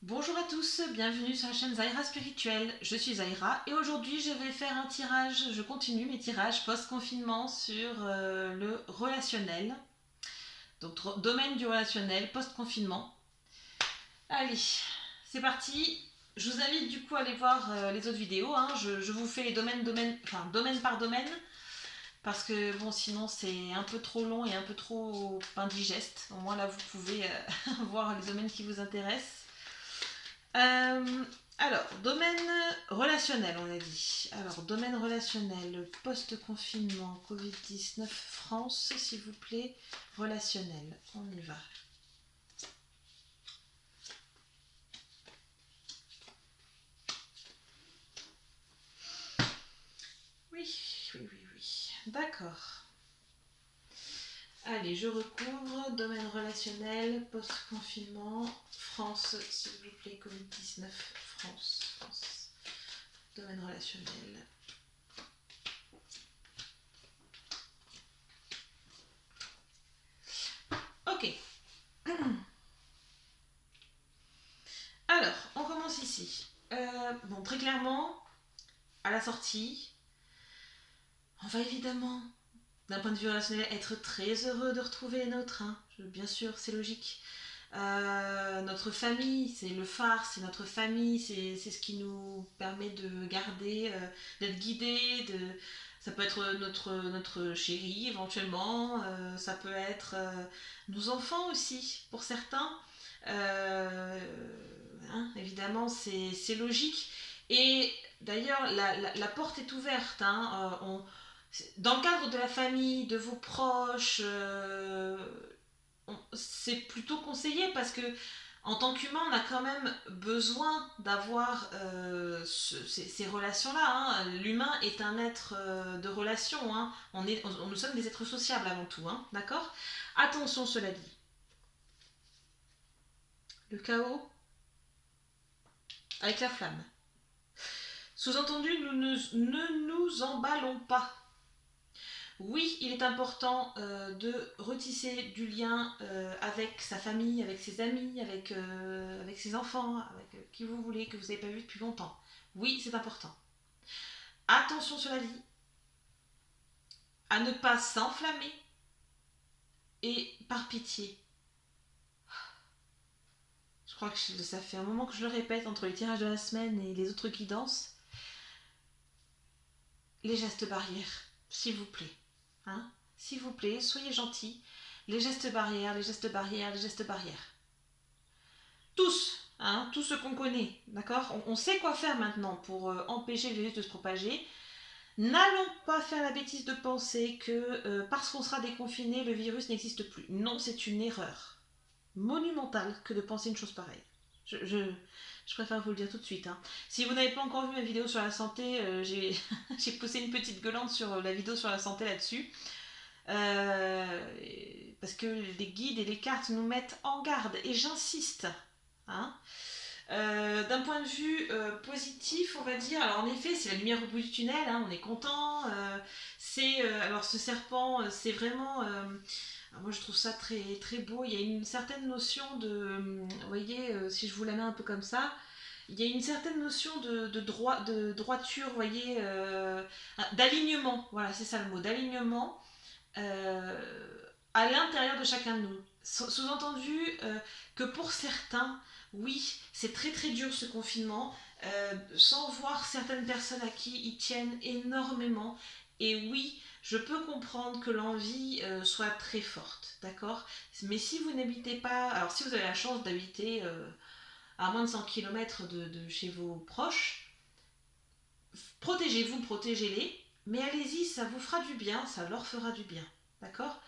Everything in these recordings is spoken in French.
Bonjour à tous, bienvenue sur la chaîne Zaira Spirituelle. Je suis Zaira et aujourd'hui je vais faire un tirage, je continue mes tirages post-confinement sur le relationnel. Donc domaine du relationnel post-confinement. Allez, c'est parti. Je vous invite du coup à aller voir les autres vidéos. Je vous fais les domaine par domaine. Parce que bon, sinon c'est un peu trop long et un peu trop indigeste. Au moins là vous pouvez voir les domaines qui vous intéressent. Euh, alors, domaine relationnel, on a dit. Alors, domaine relationnel, post-confinement, Covid-19, France, s'il vous plaît, relationnel, on y va. Oui. D'accord. Allez, je recouvre, domaine relationnel, post-confinement, France, s'il vous plaît, Covid-19, France. Domaine relationnel. Ok. Alors, on commence ici. Bon, très clairement, à la sortie, on va évidemment, d'un point de vue relationnel, être très heureux de retrouver les nôtres. Bien sûr, c'est logique. Notre famille, c'est le phare, c'est notre famille, c'est ce qui nous permet de garder, d'être guidés. Ça peut être notre chéri éventuellement, ça peut être nos enfants aussi pour certains. Euh, Évidemment, c'est logique. Et d'ailleurs, la porte est ouverte. Dans le cadre de la famille, de vos proches, c'est plutôt conseillé parce que en tant qu'humain, on a quand même besoin d'avoir ces relations-là. L'humain est un être de relation. Nous sommes des êtres sociables avant tout. D'accord. Attention, cela dit. Le chaos avec la flamme. Sous-entendu, nous ne nous emballons pas. Oui, il est important de retisser du lien avec sa famille, avec ses amis, avec ses enfants, avec qui vous voulez, que vous n'avez pas vu depuis longtemps. Oui, c'est important. Attention, cela dit, à ne pas s'enflammer et par pitié. Je crois que ça fait un moment que je le répète entre les tirages de la semaine et les autres guidances. Les gestes barrières, s'il vous plaît. S'il vous plaît, soyez gentils. Les gestes barrières, les gestes barrières, les gestes barrières. Tous, tous ceux qu'on connaît, d'accord. On sait quoi faire maintenant pour empêcher le virus de se propager. N'allons pas faire la bêtise de penser que parce qu'on sera déconfiné, le virus n'existe plus. Non, c'est une erreur monumentale que de penser une chose pareille. Je préfère vous le dire tout de suite. Si vous n'avez pas encore vu ma vidéo sur la santé, j'ai poussé une petite gueulante sur la vidéo sur la santé là-dessus. Parce que les guides et les cartes nous mettent en garde. Et j'insiste. D'un point de vue positif, on va dire, alors en effet, c'est la lumière au bout du tunnel, on est content. Alors ce serpent, c'est vraiment. Moi, je trouve ça très, très beau. Il y a une certaine notion de. Vous voyez, si je vous la mets un peu comme ça, il y a une certaine notion de droiture, vous voyez, d'alignement. Voilà, c'est ça le mot, d'alignement à l'intérieur de chacun de nous. Sous-entendu que pour certains, oui, c'est très très dur ce confinement, sans voir certaines personnes à qui ils tiennent énormément. Et oui, je peux comprendre que l'envie soit très forte, d'accord. Mais si vous n'habitez pas, alors si vous avez la chance d'habiter à moins de 100 km de chez vos proches, protégez-vous, protégez-les, mais allez-y, ça vous fera du bien, ça leur fera du bien, d'accord.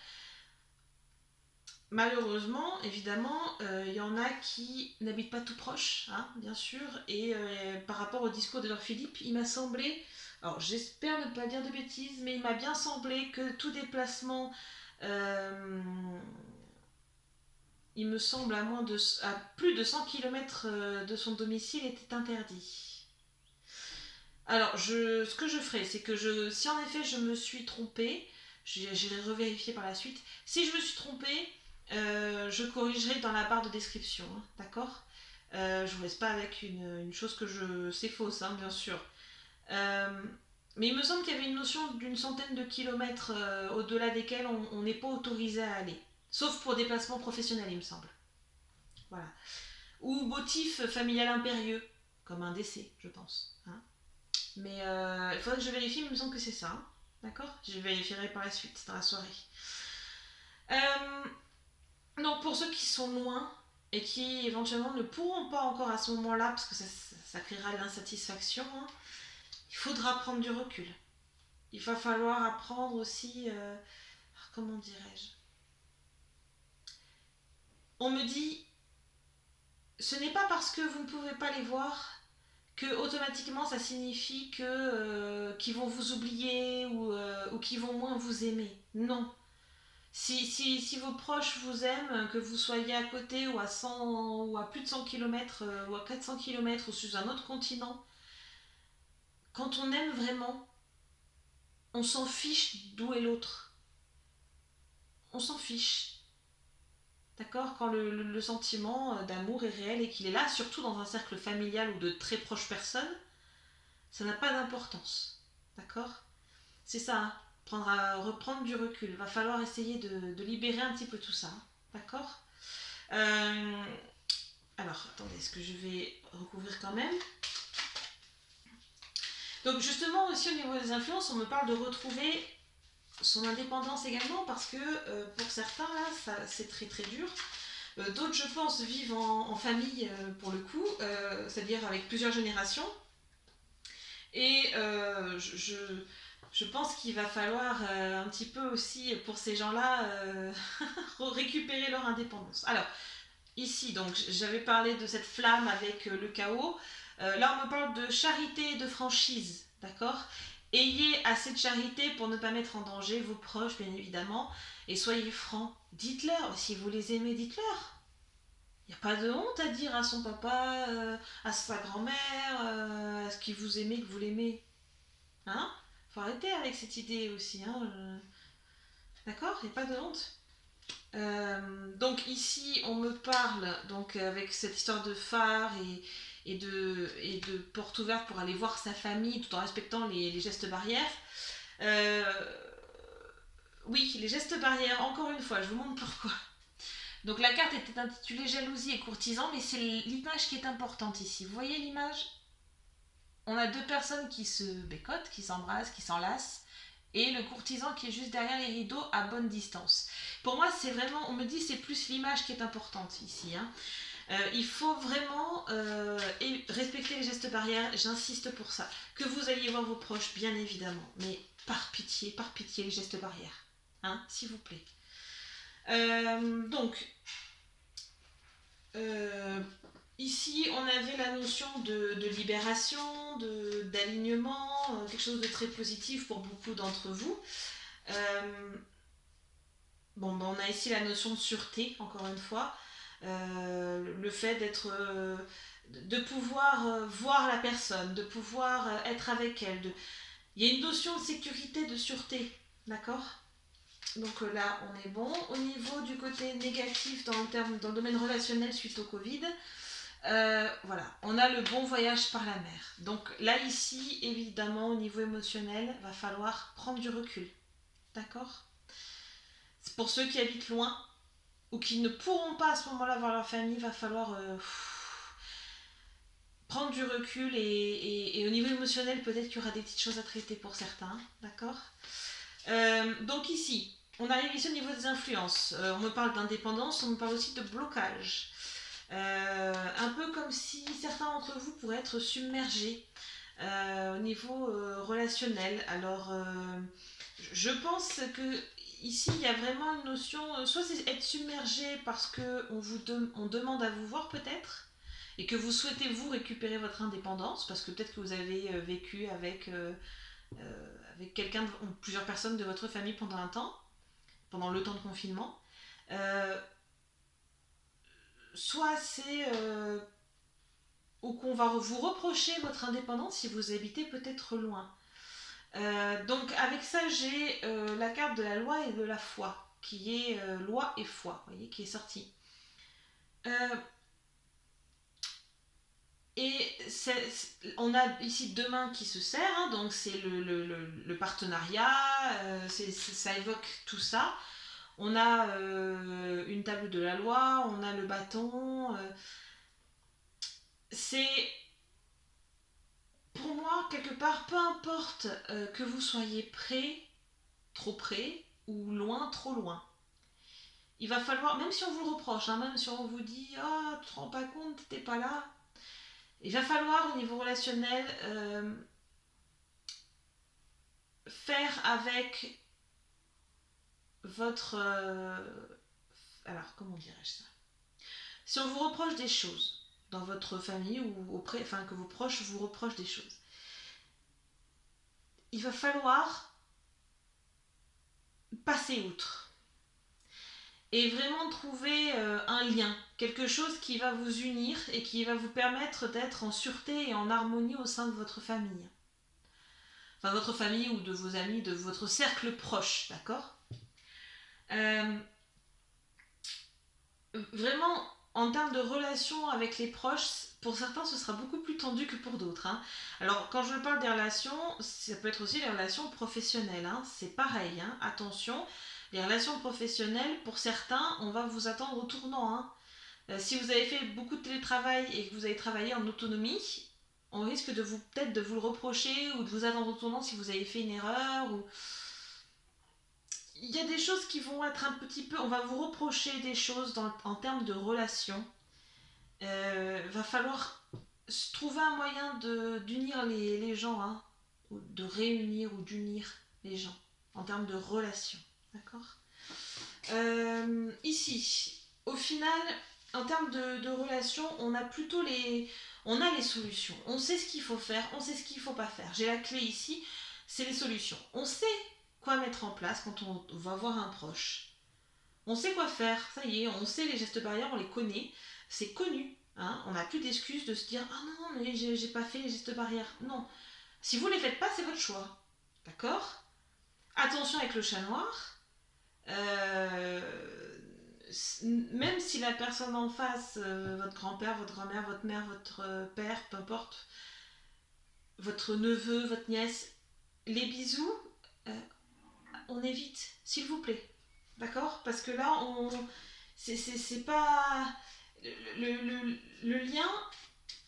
Malheureusement, évidemment, il y en a qui n'habitent pas tout proche, bien sûr, et par rapport au discours d'Edouard Philippe, il m'a semblé, alors j'espère ne pas dire de bêtises, mais il m'a bien semblé que tout déplacement, il me semble à plus de 100 km de son domicile était interdit. Alors, ce que je ferai, c'est que si en effet je me suis trompée, j'irai revérifier par la suite. Si je me suis trompée, je corrigerai dans la barre de description, d'accord. Je vous laisse pas avec une chose que c'est fausse, hein, bien sûr. Euh, mais il me semble qu'il y avait une notion d'une centaine de kilomètres au-delà desquels on n'est pas autorisé à aller. Sauf pour déplacement professionnel, il me semble. Voilà. Ou motif familial impérieux, comme un décès, je pense. Hein. Mais il faudrait que je vérifie, il me semble que c'est ça. Hein. D'accord. Je vérifierai par la suite, dans la soirée. Donc pour ceux qui sont loin et qui éventuellement ne pourront pas encore à ce moment-là, parce que ça créera de l'insatisfaction, hein, il faudra prendre du recul. Il va falloir apprendre aussi, comment dirais-je. On me dit, ce n'est pas parce que vous ne pouvez pas les voir que automatiquement ça signifie qu'ils vont vous oublier ou qu'ils vont moins vous aimer. Non. Si vos proches vous aiment, que vous soyez à côté ou à 100 ou à plus de 100 km ou à 400 km ou sur un autre continent, quand on aime vraiment, on s'en fiche d'où est l'autre. On s'en fiche. D'accord. Quand le sentiment d'amour est réel et qu'il est là, surtout dans un cercle familial ou de très proches personnes, ça n'a pas d'importance. D'accord. C'est ça, hein. Reprendre du recul. Il va falloir essayer de libérer un petit peu tout ça. D'accord. euh, Alors, attendez, est-ce que je vais recouvrir quand même. Donc justement aussi au niveau des influences, on me parle de retrouver son indépendance également parce que pour certains là, c'est très très dur. D'autres, je pense, vivent en famille pour le coup, c'est-à-dire avec plusieurs générations. Et je pense qu'il va falloir un petit peu aussi pour ces gens-là récupérer leur indépendance. Alors, ici, donc, j'avais parlé de cette flamme avec le chaos. Là, on me parle de charité et de franchise, d'accord. Ayez assez de charité pour ne pas mettre en danger vos proches, bien évidemment, et soyez francs. Dites-leur, si vous les aimez, dites-leur. Il n'y a pas de honte à dire à son papa, à sa grand-mère, à ce qu'il vous aimez, que vous l'aimez. Hein. Faut arrêter avec cette idée aussi. Hein. D'accord. Il n'y a pas de honte. Donc ici, on me parle donc avec cette histoire de phare et de porte ouverte pour aller voir sa famille tout en respectant les gestes barrières. Euh, oui, les gestes barrières, encore une fois, je vous montre pourquoi. Donc la carte était intitulée Jalousie et courtisan, mais c'est l'image qui est importante ici. Vous voyez l'image. On a deux personnes qui se bécotent, qui s'embrassent, qui s'enlacent, et le courtisan qui est juste derrière les rideaux à bonne distance. Pour moi, c'est vraiment, on me dit, c'est plus l'image qui est importante ici. Hein. Il faut vraiment respecter les gestes barrières, j'insiste pour ça. Que vous alliez voir vos proches, bien évidemment, mais par pitié, les gestes barrières. Hein, s'il vous plaît. Donc, ici, on avait la notion de libération, d'alignement, quelque chose de très positif pour beaucoup d'entre vous. Bon, ben, on a ici la notion de sûreté, encore une fois. Le fait d'être... de pouvoir voir la personne, de pouvoir être avec elle. Il y a une notion de sécurité, de sûreté, d'accord. Donc là, on est bon. Au niveau du côté négatif dans le domaine relationnel suite au Covid, voilà, on a le bon voyage par la mer. Donc là, ici, évidemment, au niveau émotionnel, va falloir prendre du recul. D'accord. C'est pour ceux qui habitent loin ou qui ne pourront pas à ce moment-là voir leur famille, va falloir prendre du recul et au niveau émotionnel, peut-être qu'il y aura des petites choses à traiter pour certains. D'accord. Donc ici, on arrive ici au niveau des influences. On me parle d'indépendance, on me parle aussi de blocage. Un peu comme si certains d'entre vous pourraient être submergés au niveau relationnel. Alors, je pense que ici, il y a vraiment une notion, soit c'est être submergé parce qu'on demande à vous voir peut-être, et que vous souhaitez vous récupérer votre indépendance, parce que peut-être que vous avez vécu avec quelqu'un ou plusieurs personnes de votre famille pendant un temps, pendant le temps de confinement. Soit c'est ou qu'on va vous reprocher votre indépendance si vous habitez peut-être loin. Donc avec ça, j'ai la carte de la loi et de la foi, qui est loi et foi, vous voyez, qui est sortie. Et on a ici deux mains qui se serrent, hein, donc c'est le partenariat, ça évoque tout ça. On a une table de la loi, on a le bâton. C'est, pour moi, quelque part, peu importe que vous soyez près, trop près, ou loin, trop loin. Il va falloir, même si on vous le reproche, hein, même si on vous dit « Ah, tu te rends pas compte, t'es pas là », il va falloir, au niveau relationnel, faire avec votre... alors, comment dirais-je ça? Si on vous reproche des choses dans votre famille ou auprès, enfin que vos proches vous reprochent des choses, il va falloir passer outre et vraiment trouver un lien, quelque chose qui va vous unir et qui va vous permettre d'être en sûreté et en harmonie au sein de votre famille. Enfin, votre famille ou de vos amis, de votre cercle proche, d'accord? Vraiment, en termes de relation avec les proches, pour certains, ce sera beaucoup plus tendu que pour d'autres. Hein. Alors, quand je parle des relations, ça peut être aussi les relations professionnelles. Hein. C'est pareil, hein. Attention, les relations professionnelles, pour certains, on va vous attendre au tournant. Hein. Si vous avez fait beaucoup de télétravail et que vous avez travaillé en autonomie, on risque de vous peut-être de vous le reprocher ou de vous attendre au tournant si vous avez fait une erreur. Ou... Il y a des choses qui vont être un petit peu... On va vous reprocher des choses en termes de relations. Va falloir trouver un moyen d'unir les gens, hein, ou de réunir ou d'unir les gens en termes de relations. D'accord? Ici, au final, en termes de relations, on a plutôt on a les solutions. On sait ce qu'il faut faire, on sait ce qu'il ne faut pas faire. J'ai la clé ici, c'est les solutions. On sait quoi mettre en place quand on va voir un proche. On sait quoi faire, ça y est, on sait les gestes barrières, on les connaît, c'est connu. Hein, on n'a plus d'excuses de se dire « Ah non, mais j'ai pas fait les gestes barrières ». Non, si vous ne les faites pas, c'est votre choix. D'accord? Attention avec le chat noir. Même si la personne en face, votre grand-père, votre grand-mère, votre mère, votre père, peu importe, votre neveu, votre nièce, les bisous, on évite, s'il vous plaît. D'accord? Parce que là, c'est pas... Le lien,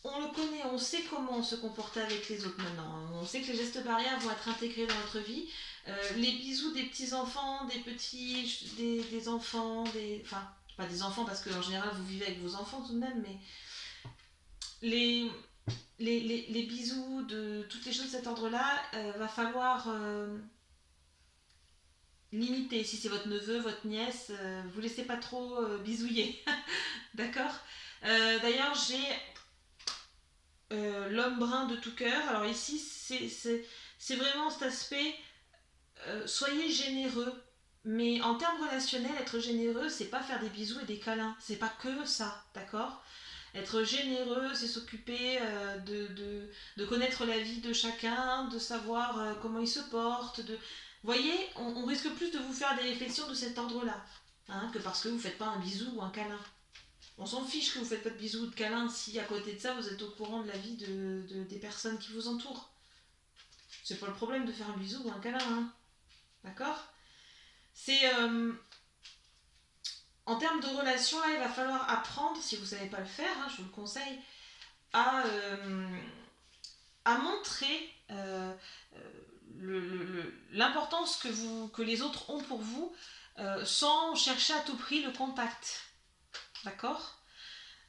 on le connaît, on sait comment se comporter avec les autres maintenant. On sait que les gestes barrières vont être intégrés dans notre vie. Les bisous des petits-enfants, des enfants, enfin, pas des enfants parce qu'en général vous vivez avec vos enfants tout de même, mais les bisous de toutes les choses de cet ordre-là, va falloir limiter. Si c'est votre neveu, votre nièce, vous laissez pas trop bisouiller. D'accord? D'ailleurs, j'ai l'homme brun de tout cœur. Alors ici, c'est vraiment cet aspect, soyez généreux. Mais en termes relationnels, être généreux, c'est pas faire des bisous et des câlins. C'est pas que ça, d'accord? Être généreux, c'est s'occuper de connaître la vie de chacun, de savoir comment il se porte. Vous voyez, on risque plus de vous faire des réflexions de cet ordre-là, hein, que parce que vous ne faites pas un bisou ou un câlin. On s'en fiche que vous ne faites pas de bisous ou de câlins si à côté de ça vous êtes au courant de la vie des personnes qui vous entourent. C'est pas le problème de faire un bisou ou un câlin, hein. D'accord? C'est... en termes de relation, là, il va falloir apprendre, si vous ne savez pas le faire, hein, je vous le conseille, à montrer l'importance que les autres ont pour vous sans chercher à tout prix le contact. D'accord?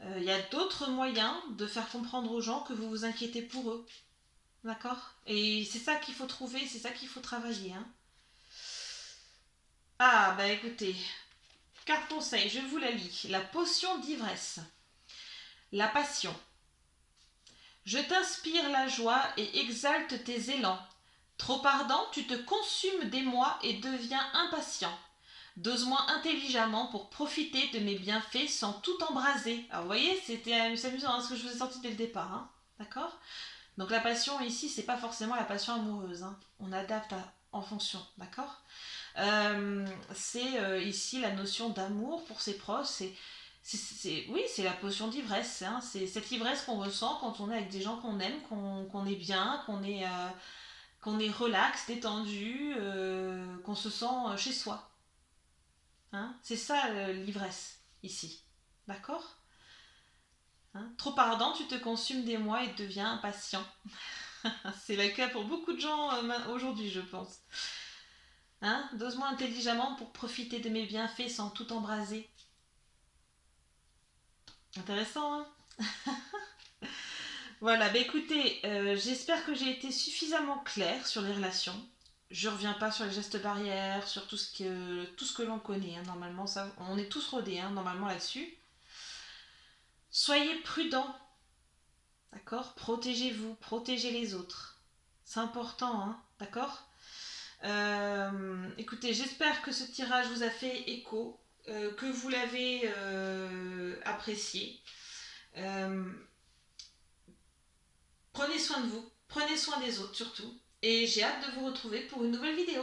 Il y a d'autres moyens de faire comprendre aux gens que vous vous inquiétez pour eux. D'accord? Et c'est ça qu'il faut trouver, c'est ça qu'il faut travailler. Hein. Ah, bah écoutez, carte conseil, je vous la lis. La potion d'ivresse. La passion. Je t'inspire la joie et exalte tes élans. Trop ardent, tu te consumes d'émoi et deviens impatient. Dose-moi intelligemment pour profiter de mes bienfaits sans tout embraser. Alors vous voyez, c'est amusant, hein, ce que je vous ai sorti dès le départ. Hein. D'accord? Donc la passion ici, c'est pas forcément la passion amoureuse. Hein. On adapte en fonction. D'accord? C'est ici la notion d'amour pour ses proches. Oui, c'est la potion d'ivresse. Hein. C'est cette ivresse qu'on ressent quand on est avec des gens qu'on aime, qu'on est bien, qu'on est relax, détendu, qu'on se sent chez soi. Hein. C'est ça l'ivresse ici. D'accord. Hein. Trop ardent, tu te consumes des mois et deviens impatient. C'est le cas pour beaucoup de gens aujourd'hui, je pense. Hein. Dose-moi intelligemment pour profiter de mes bienfaits sans tout embraser. Intéressant, hein. Voilà, bah écoutez, j'espère que j'ai été suffisamment claire sur les relations. Je reviens pas sur les gestes barrières, sur tout ce que l'on connaît. Hein. Normalement, ça, on est tous rodés hein, normalement là-dessus. Soyez prudents, d'accord. Protégez-vous, protégez les autres. C'est important, hein, d'accord. Écoutez, j'espère que ce tirage vous a fait écho, que vous l'avez apprécié. Euh, Prenez soin de vous, prenez soin des autres surtout. Et j'ai hâte de vous retrouver pour une nouvelle vidéo.